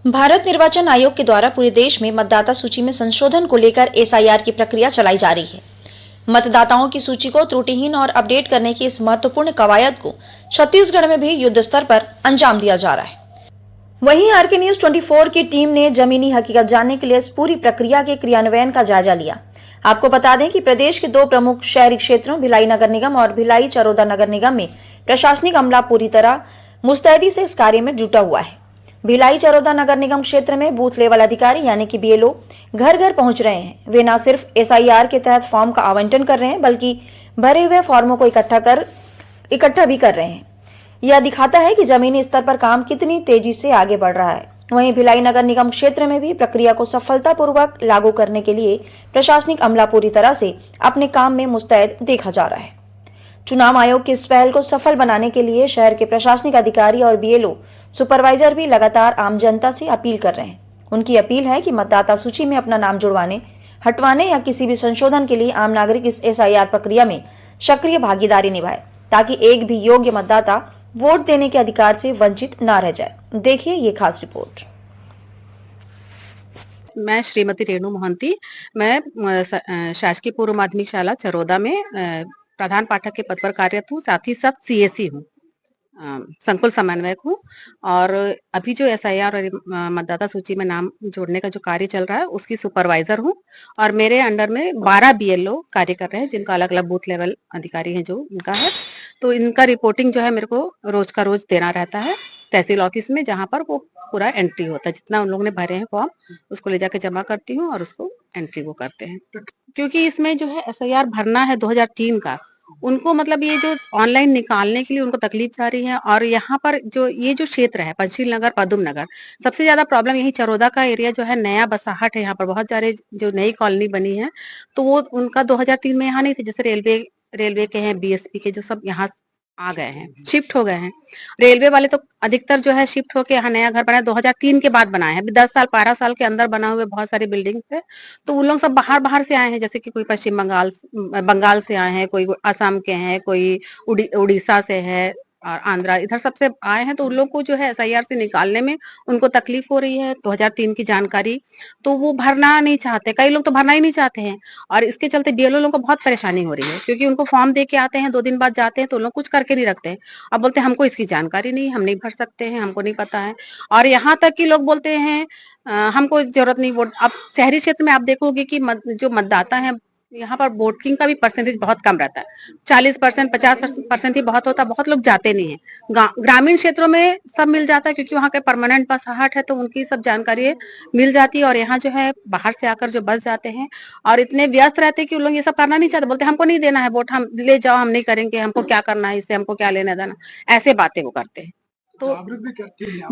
भारत निर्वाचन आयोग के द्वारा पूरे देश में मतदाता सूची में संशोधन को लेकर एसआईआर की प्रक्रिया चलाई जा रही है। मतदाताओं की सूची को त्रुटिहीन और अपडेट करने की इस महत्वपूर्ण कवायद को छत्तीसगढ़ में भी युद्ध स्तर पर अंजाम दिया जा रहा है। वहीं आरके न्यूज 24 की टीम ने जमीनी हकीकत जानने के लिए इस पूरी प्रक्रिया के क्रियान्वयन का जायजा लिया। आपको बता दें कि प्रदेश के दो प्रमुख शहरी क्षेत्रों भिलाई नगर निगम और भिलाई चरोदा नगर निगम में प्रशासनिक अमला पूरी तरह मुस्तैदी से इस कार्य में जुटा हुआ है। भिलाई चरोदा नगर निगम क्षेत्र में बूथ लेवल अधिकारी यानी कि बीएलओ घर घर पहुंच रहे हैं। वे न सिर्फ एसआईआर के तहत फॉर्म का आवंटन कर रहे हैं बल्कि भरे हुए फॉर्मों को इकट्ठा भी कर रहे हैं। यह दिखाता है कि जमीनी स्तर पर काम कितनी तेजी से आगे बढ़ रहा है। वहीं भिलाई नगर निगम क्षेत्र में भी प्रक्रिया को सफलतापूर्वक लागू करने के लिए प्रशासनिक अमला पूरी तरह से अपने काम में मुस्तैद देखा जा रहा है। चुनाव आयोग की इस पहल को सफल बनाने के लिए शहर के प्रशासनिक अधिकारी और बीएलओ सुपरवाइजर भी लगातार आम जनता से अपील कर रहे हैं। उनकी अपील है कि मतदाता सूची में अपना नाम जुड़वाने, हटवाने या किसी भी संशोधन के लिए आम नागरिक इस एसआईआर प्रक्रिया में सक्रिय भागीदारी निभाए, ताकि एक भी योग्य मतदाता वोट देने के अधिकार से वंचित न रह जाए। देखिए ये खास रिपोर्ट। मैं श्रीमती रेणु मोहंती, मैं शासकीय पूर्व माध्यमिक शाला चरोदा में प्रधान पाठक के पद पर कार्यरत हूँ। साथ ही साथ सीएसी हूँ, संकुल समन्वयक हूँ। और अभी जो एसआईआर और मतदाता सूची में नाम जोड़ने का जो कार्य चल रहा है उसकी सुपरवाइजर हूँ। और मेरे अंडर में 12 बीएलओ कार्य कर रहे हैं, जिनका अलग अलग बूथ लेवल अधिकारी हैं जो उनका है। तो इनका रिपोर्टिंग जो है मेरे को रोज का रोज देना रहता है तहसील ऑफिस में, जहाँ पर वो पूरा एंट्री होता है। जितना उन लोगों ने भरे हैं फॉर्म उसको ले जाके जमा करती हूँ और उसको एंट्री वो करते हैं। क्योंकि इसमें जो है एसआईआर भरना है 2003 का, उनको मतलब ये जो ऑनलाइन निकालने के लिए उनको तकलीफ जा रही है। और यहाँ पर जो ये जो क्षेत्र है पंचशील नगर, पदम नगर, सबसे ज्यादा प्रॉब्लम यही चरोदा का एरिया जो है, नया बसाहट है। यहाँ पर बहुत सारे जो नई कॉलोनी बनी है तो वो उनका 2003 में यहाँ नहीं थे। जैसे रेलवे के हैं, बीएसपी के, जो सब यहाँ आ गए हैं, शिफ्ट हो गए हैं। रेलवे वाले तो अधिकतर जो है शिफ्ट होके यहाँ नया घर बना 2003 के बाद बनाए हैं। 10 साल 12 साल के अंदर बना हुए बहुत सारी बिल्डिंग्स है। तो उन लोग सब बाहर बाहर से आए हैं, जैसे कि कोई पश्चिम बंगाल से आए हैं, कोई असम के हैं, कोई उड़ीसा से है और आंध्रा, इधर सबसे आए हैं। तो उन लोग को जो है एसआईआर से निकालने में उनको तकलीफ हो रही है 2003 की जानकारी, तो वो भरना नहीं चाहते। कई लोग तो भरना ही नहीं चाहते हैं और इसके चलते बीएलओ लोगों को बहुत परेशानी हो रही है। क्योंकि उनको फॉर्म दे के आते हैं, 2 दिन बाद जाते हैं तो लोग कुछ करके नहीं रखते हैं। अब बोलते हैं हमको इसकी जानकारी नहीं, हम नहीं भर सकते हैं, हमको नहीं पता है। और यहाँ तक कि लोग बोलते हैं हमको जरूरत नहीं वोट। अब शहरी क्षेत्र में आप देखोगे कि जो मतदाता है यहाँ पर वोटिंग का भी परसेंटेज बहुत कम रहता है। 40%, 50% ही बहुत होता है, बहुत लोग जाते नहीं है। ग्रामीण क्षेत्रों में सब मिल जाता है, क्योंकि वहाँ के परमानेंट बसाहट है तो उनकी सब जानकारी मिल जाती है। और यहाँ जो है बाहर से आकर जो बस जाते हैं और इतने व्यस्त रहते हैं कि उन लोग ये सब करना नहीं चाहते। बोलते हमको नहीं देना है वोट, हम ले जाओ, हम नहीं करेंगे, हमको क्या करना है इससे, हमको क्या लेना देना, ऐसे बातें वो करते हैं। तो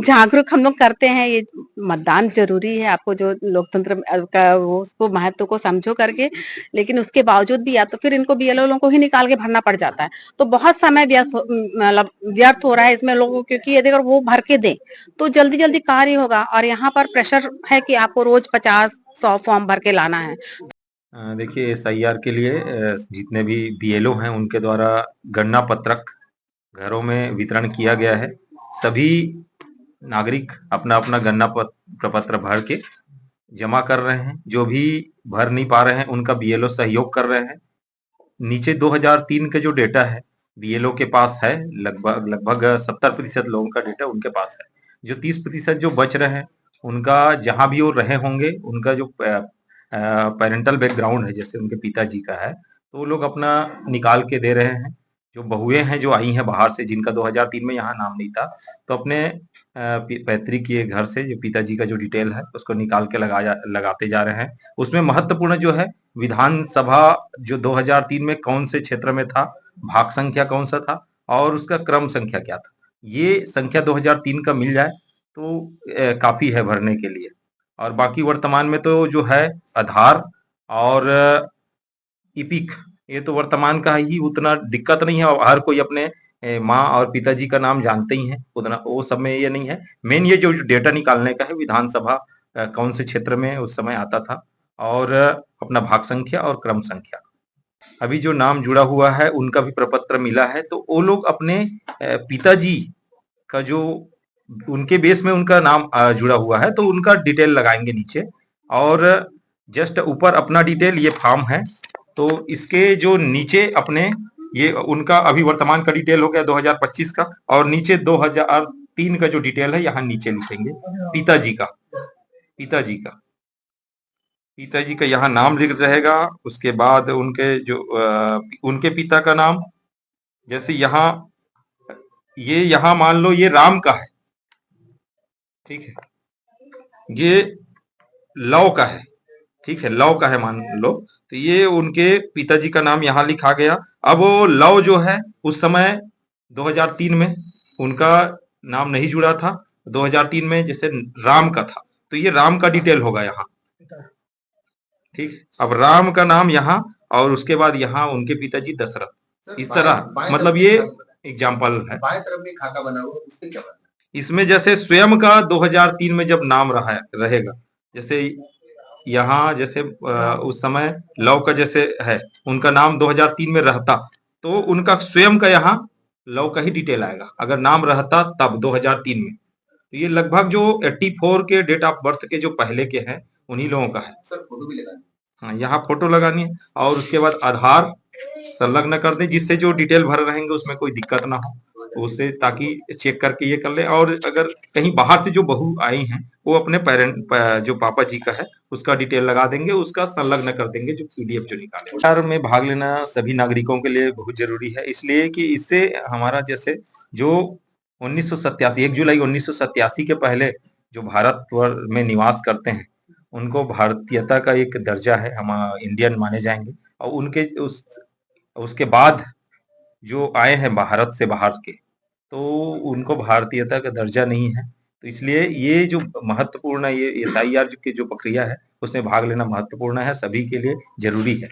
जागरूक हम लोग करते हैं। ये मतदान जरूरी है, आपको जो लोकतंत्र का वो उसको महत्व को समझो करके। लेकिन उसके बावजूद भी या तो फिर इनको बीएलओ लोगों को ही निकाल के भरना पड़ जाता है। तो बहुत समय मतलब व्यर्थ हो रहा है इसमें लोगों को, क्योंकि यदि अगर वो भर के दें तो जल्दी जल्दी कार्य होगा। और यहाँ पर प्रेशर है कि आपको रोज 50-100 फॉर्म भर के लाना है। देखिए एसआईआर के लिए जितने भी बीएलओ हैं उनके द्वारा गणना पत्रक घरों में वितरण किया गया है। सभी नागरिक अपना अपना गणना प्रपत्र भर के जमा कर रहे हैं। जो भी भर नहीं पा रहे हैं उनका बीएलओ सहयोग कर रहे हैं। नीचे 2003 का जो डेटा है बीएलओ के पास है, लगभग 70% लोगों का डेटा उनके पास है। जो 30% जो बच रहे हैं उनका जहां भी वो रहे होंगे, उनका जो पेरेंटल बैकग्राउंड है, जैसे उनके पिताजी का है, तो वो लोग अपना निकाल के दे रहे हैं। जो बहुएं हैं जो आई हैं बाहर से, जिनका 2003 में यहाँ नाम नहीं था, तो अपने पैतृक के घर से जो पिताजी का जो डिटेल है उसको निकाल के लगाते जा रहे हैं। उसमें महत्वपूर्ण जो है विधानसभा जो 2003 में कौन से क्षेत्र में था, भाग संख्या कौन सा था और उसका क्रम संख्या क्या था, ये संख्या 2003 का मिल जाए तो काफी है भरने के लिए। और बाकी वर्तमान में तो जो है आधार और इपिक, ये तो वर्तमान का ही, उतना दिक्कत नहीं है। हर कोई अपने माँ और पिताजी का नाम जानते ही हैं, उतना वो सब में ये नहीं है। मेन ये जो डेटा निकालने का है विधानसभा कौन से क्षेत्र में उस समय आता था और अपना भाग संख्या और क्रम संख्या। अभी जो नाम जुड़ा हुआ है उनका भी प्रपत्र मिला है, तो वो लोग अपने पिताजी का जो उनके बेस में उनका नाम जुड़ा हुआ है, तो उनका डिटेल लगाएंगे नीचे। और जस्ट ऊपर अपना डिटेल, ये फॉर्म है, तो इसके जो नीचे अपने ये उनका अभी वर्तमान का डिटेल हो गया 2025 का, और नीचे 2003 का जो डिटेल है यहाँ नीचे लिखेंगे। पिताजी का पिताजी का पिताजी का यहाँ नाम लिख रहेगा। उसके बाद उनके जो उनके पिता का नाम, जैसे यहाँ ये यहाँ मान लो ये राम का है, ठीक है, ये लव का है, ठीक है, लव का है मान लो, तो ये उनके पिताजी का नाम यहाँ लिखा गया। अब वो लव जो है उस समय 2003 में उनका नाम नहीं जुड़ा था, 2003 में जैसे राम का था, तो ये राम का डिटेल होगा यहाँ, ठीक। अब राम का नाम यहाँ, और उसके बाद यहाँ उनके पिताजी दशरथ, इस तरह, मतलब ये एग्जाम्पल है। बाएं तरफ में खाका बना हुआ है, उससे क्या बनना है? इसमें जैसे स्वयं का 2003 में जब नाम रहा रहेगा, जैसे यहाँ जैसे उस समय लव का जैसे है, उनका नाम 2003 में रहता, तो उनका स्वयं का यहाँ लव का ही डिटेल आएगा। अगर नाम रहता तब 2003 में, तो ये लगभग जो 84 के डेट ऑफ बर्थ के जो पहले के हैं उन्हीं लोगों का है। सर फोटो भी लगानी हाँ, यहाँ फोटो लगानी है, और उसके बाद आधार संलग्न कर दे, जिससे जो डिटेल भर रहेंगे उसमें कोई दिक्कत ना हो, उससे ताकि चेक करके ये कर ले। और अगर कहीं बाहर से जो बहू आई हैं, वो अपने पेरेंट जो पापा जी का है उसका डिटेल लगा देंगे, उसका संलग्न कर देंगे, जो पीडीएफ जो निकाले। एसआईआर में भाग लेना सभी नागरिकों के लिए बहुत जरूरी है, इसलिए कि इससे हमारा जैसे जो 1987 1 जुलाई 1987 के पहले जो भारत में निवास करते हैं, उनको भारतीयता का एक दर्जा है, हम इंडियन माने जाएंगे। और उनके उसके बाद जो आए हैं भारत से बाहर के, तो उनको भारतीयता का दर्जा नहीं है। तो इसलिए ये जो महत्वपूर्ण है, ये एसआईआर की जो प्रक्रिया है उसमें भाग लेना महत्वपूर्ण है, सभी के लिए जरूरी है।